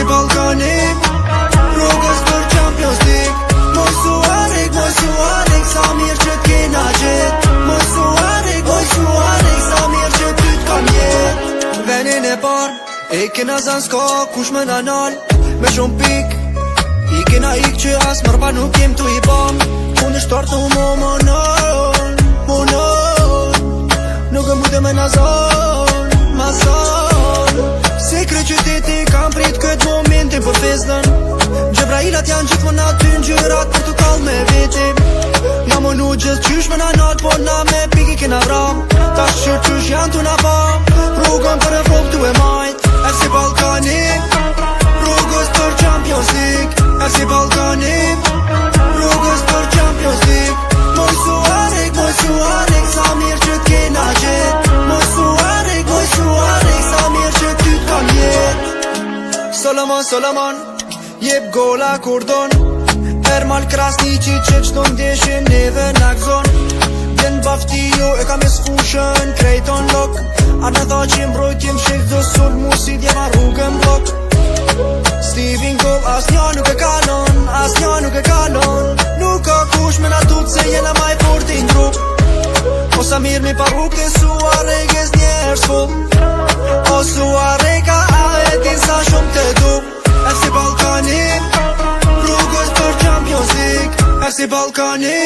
FC Ballkani, rrugës për Champions League. Moj Suarek, sa mirë që t'kena gjet. Moj Suarek, sa mirë që ty t'kam jet. Venin e par, e kena zan s'ka kush me na nal. Me shumë pik, i kena ik që as mërpa nuk jem tu i bam. Unë shtartu monol, nuk e mute me nazon, se kre qyteti kam prit këtë momentin për festën. Gjebrailat janë gjithmon aty në gjyrat për të kall me veti. Na më nu gjithë qysh me na nalt, po na me piki kena vram. Ta shqyr qysh janë tu na bam, rrugën për Evropë tu e majt. FC Ballkani, rrugës për Champions League. FC Ballkani, rrugës për Champions League. Moj Suarek, sa mirë që t'kena gjet. Moj Suarek, sa mirë që ty t'kam jet. Solomon, jep gola kur don. Ermal Krasniqi që qdo ndeshin neve në gzon. Vjen Baftijo e kam e sfushën krejton lok. Arna tha që mbrojtjem shek dhe sul mu si djema rrugën blok. Steven Goll as nja nuk e kalon. Nuk ka kush me na tut se jena maj forti n'trup. O sa mirë mi pa rrug të Suarek e s'njerës full. O Suareka a e din sa shumë të dup. FC Ballkani, rrugës për Champions League. FC Ballkani,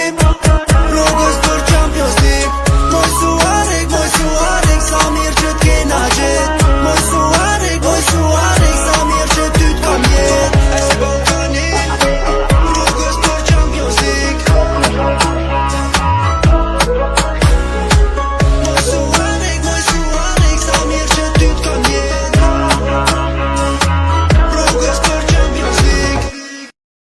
rrugës për Champions League. Moj Suarek, sa mirë që t'kena gjet.